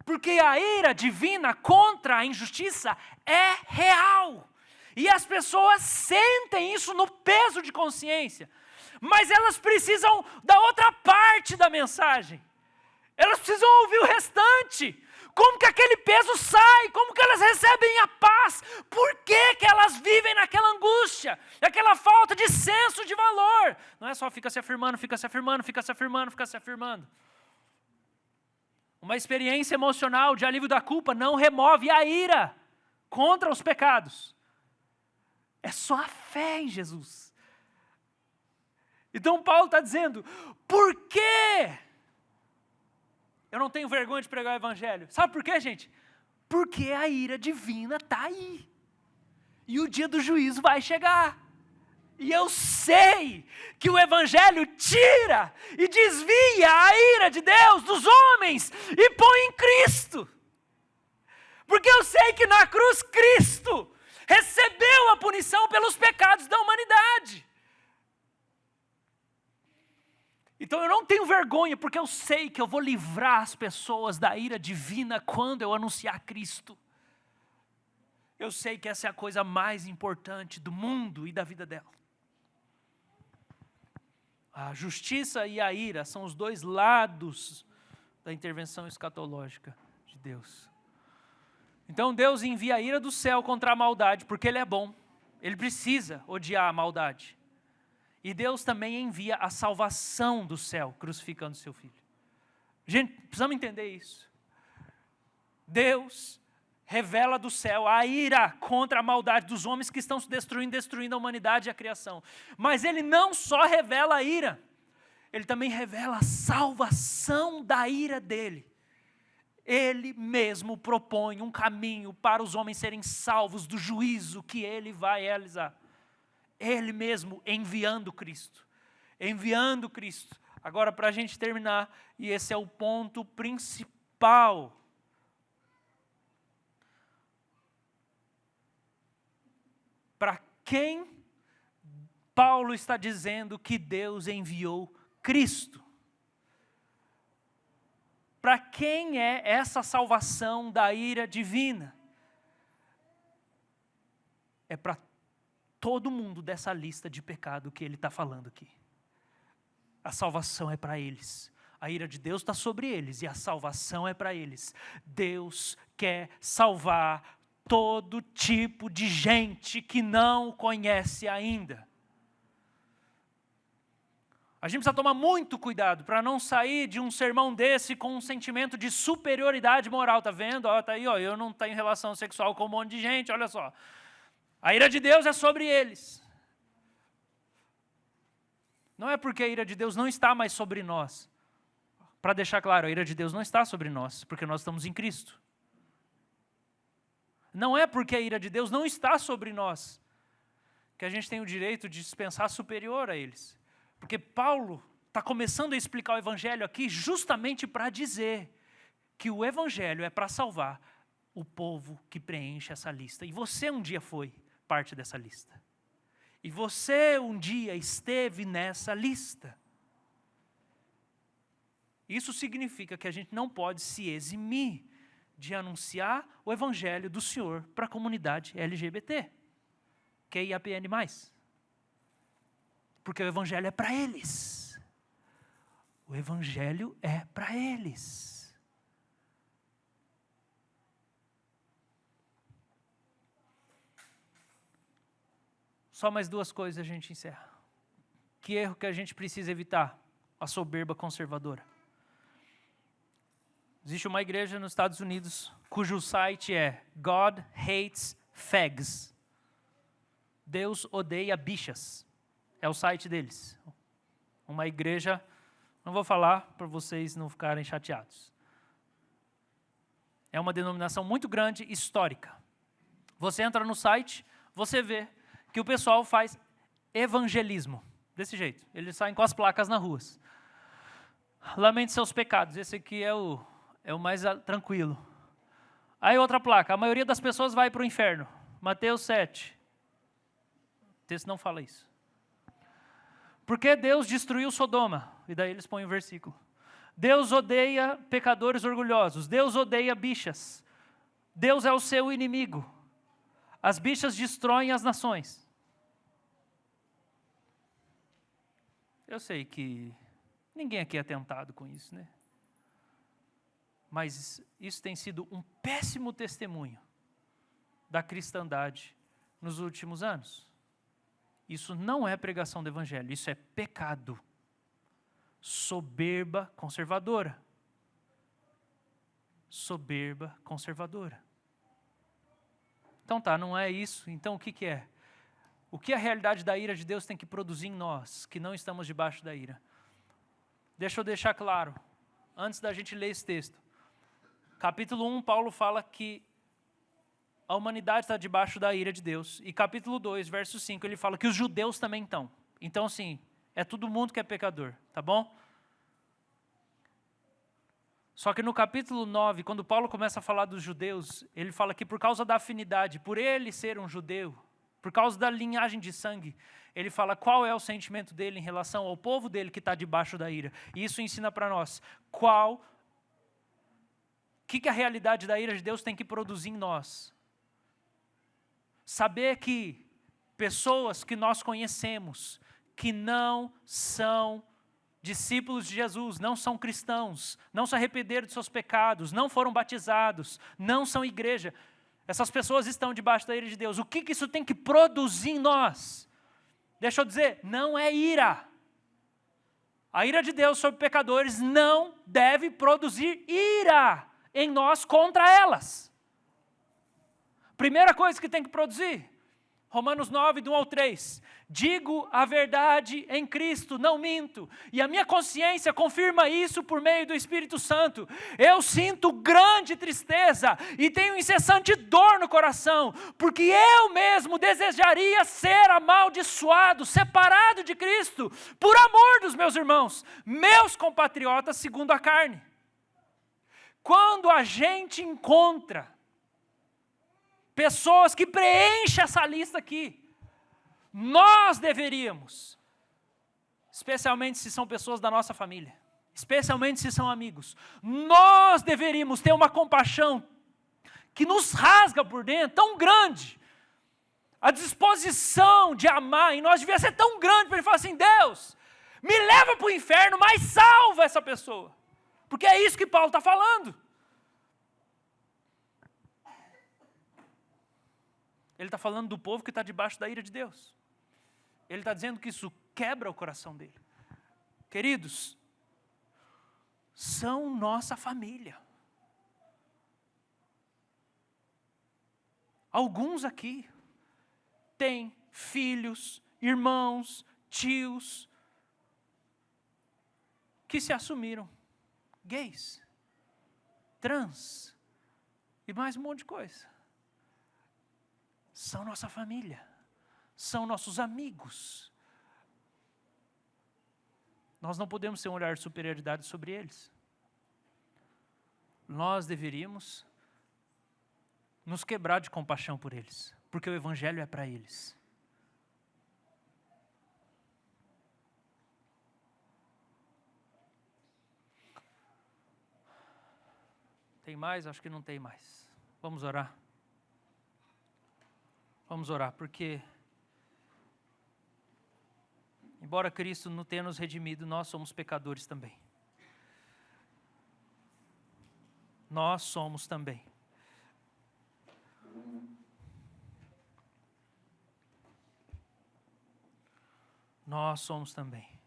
porque a ira divina contra a injustiça é real, e as pessoas sentem isso no peso de consciência, mas elas precisam da outra parte da mensagem, elas precisam ouvir o restante. Como que aquele peso sai? Como que elas recebem a paz? Por que que elas vivem naquela angústia? Aquela falta de senso de valor? Não é só fica se afirmando, fica se afirmando, fica se afirmando, fica se afirmando. Uma experiência emocional de alívio da culpa não remove a ira contra os pecados. É só a fé em Jesus. Então Paulo está dizendo: por quê? Eu não tenho vergonha de pregar o evangelho. Sabe por quê, gente? Porque a ira divina está aí. E o dia do juízo vai chegar. E eu sei que o evangelho tira e desvia a ira de Deus dos homens e põe em Cristo. Porque eu sei que na cruz Cristo recebeu a punição pelos pecados da humanidade. Então eu não tenho vergonha, porque eu sei que eu vou livrar as pessoas da ira divina quando eu anunciar Cristo. Eu sei que essa é a coisa mais importante do mundo e da vida dela. A justiça e a ira são os dois lados da intervenção escatológica de Deus. Então Deus envia a ira do céu contra a maldade, porque Ele é bom. Ele precisa odiar a maldade. E Deus também envia a salvação do céu, crucificando seu Filho. Gente, precisamos entender isso. Deus revela do céu a ira contra a maldade dos homens que estão se destruindo a humanidade e a criação. Mas Ele não só revela a ira, Ele também revela a salvação da ira dele. Ele mesmo propõe um caminho para os homens serem salvos do juízo que ele vai realizar. Ele mesmo enviando Cristo. Enviando Cristo. Agora, para a gente terminar, e esse é o ponto principal. Para quem Paulo está dizendo que Deus enviou Cristo? Para quem é essa salvação da ira divina? É para todo mundo dessa lista de pecado que ele está falando aqui. A salvação é para eles. A ira de Deus está sobre eles e a salvação é para eles. Deus quer salvar todo tipo de gente que não o conhece ainda. A gente precisa tomar muito cuidado para não sair de um sermão desse com um sentimento de superioridade moral. Tá vendo? Ó, tá aí, ó, eu não tenho relação sexual com um monte de gente, olha só. A ira de Deus é sobre eles. Não é porque a ira de Deus não está mais sobre nós. Para deixar claro, a ira de Deus não está sobre nós, porque nós estamos em Cristo. Não é porque a ira de Deus não está sobre nós, que a gente tem o direito de se pensar superior a eles. Porque Paulo está começando a explicar o Evangelho aqui justamente para dizer que o Evangelho é para salvar o povo que preenche essa lista. E você um dia foi parte dessa lista. E você um dia esteve nessa lista. Isso significa que a gente não pode se eximir de anunciar o Evangelho do Senhor para a comunidade LGBT, QIAPN+. Porque o Evangelho é para eles. O Evangelho é para eles. Só mais duas coisas a gente encerra. Que erro que a gente precisa evitar? A soberba conservadora. Existe uma igreja nos Estados Unidos cujo site é God Hates Fags. Deus odeia bichas. É o site deles. Uma igreja, não vou falar para vocês não ficarem chateados. É uma denominação muito grande, histórica. Você entra no site, você vê que o pessoal faz evangelismo. Desse jeito. Eles saem com as placas nas ruas. Lamente seus pecados. Esse aqui é o mais tranquilo. Aí outra placa. A maioria das pessoas vai para o inferno. Mateus 7. O texto não fala isso. Porque Deus destruiu Sodoma? E daí eles põem o versículo. Deus odeia pecadores orgulhosos. Deus odeia bichas. Deus é o seu inimigo. As bichas destroem as nações. Eu sei que ninguém aqui é tentado com isso, né? Mas isso tem sido um péssimo testemunho da cristandade nos últimos anos. Isso não é pregação do Evangelho, isso é pecado. Soberba conservadora. Soberba conservadora. Então tá, não é isso. Então o que é? O que a realidade da ira de Deus tem que produzir em nós, que não estamos debaixo da ira? Deixa eu deixar claro, antes da gente ler esse texto. Capítulo 1, Paulo fala que a humanidade está debaixo da ira de Deus. E capítulo 2, verso 5, ele fala que os judeus também estão. Então, assim, é todo mundo que é pecador, tá bom? Só que no capítulo 9, quando Paulo começa a falar dos judeus, ele fala que por causa da afinidade, por ele ser um judeu, por causa da linhagem de sangue, ele fala qual é o sentimento dele em relação ao povo dele que está debaixo da ira. E isso ensina para nós o que a realidade da ira de Deus tem que produzir em nós. Saber que pessoas que nós conhecemos, que não são discípulos de Jesus, não são cristãos, não se arrependeram de seus pecados, não foram batizados, não são igreja, essas pessoas estão debaixo da ira de Deus. O que isso tem que produzir em nós? Deixa eu dizer, não é ira. A ira de Deus sobre pecadores não deve produzir ira em nós contra elas. Primeira coisa que tem que produzir, Romanos 9, do 1 ao 3, Digo a verdade em Cristo, não minto. E a minha consciência confirma isso por meio do Espírito Santo. Eu sinto grande tristeza e tenho incessante dor no coração, porque eu mesmo desejaria ser amaldiçoado, separado de Cristo, por amor dos meus irmãos, meus compatriotas segundo a carne. Quando a gente encontra pessoas que preenchem essa lista aqui, nós deveríamos, especialmente se são pessoas da nossa família, especialmente se são amigos, nós deveríamos ter uma compaixão que nos rasga por dentro, tão grande, a disposição de amar em nós devia ser tão grande para ele falar assim: Deus, me leva para o inferno, mas salva essa pessoa, porque é isso que Paulo está falando. Ele está falando do povo que está debaixo da ira de Deus. Ele está dizendo que isso quebra o coração dele. Queridos, são nossa família. Alguns aqui têm filhos, irmãos, tios, que se assumiram gays, trans e mais um monte de coisa. São nossa família. São nossos amigos. Nós não podemos ter um olhar de superioridade sobre eles. Nós deveríamos nos quebrar de compaixão por eles, porque o Evangelho é para eles. Tem mais? Acho que não tem mais. Vamos orar. Vamos orar, porque embora Cristo não tenha nos redimido, nós somos pecadores também. Nós somos também. Nós somos também.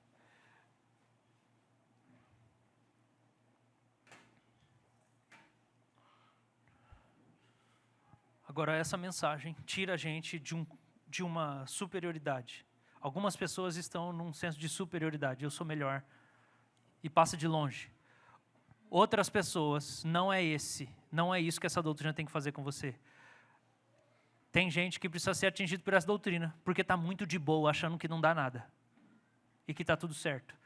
Agora, essa mensagem tira a gente de uma superioridade. Algumas pessoas estão num senso de superioridade, eu sou melhor, e passa de longe. Outras pessoas, não é isso que essa doutrina tem que fazer com você. Tem gente que precisa ser atingido por essa doutrina, porque está muito de boa, achando que não dá nada, e que está tudo certo.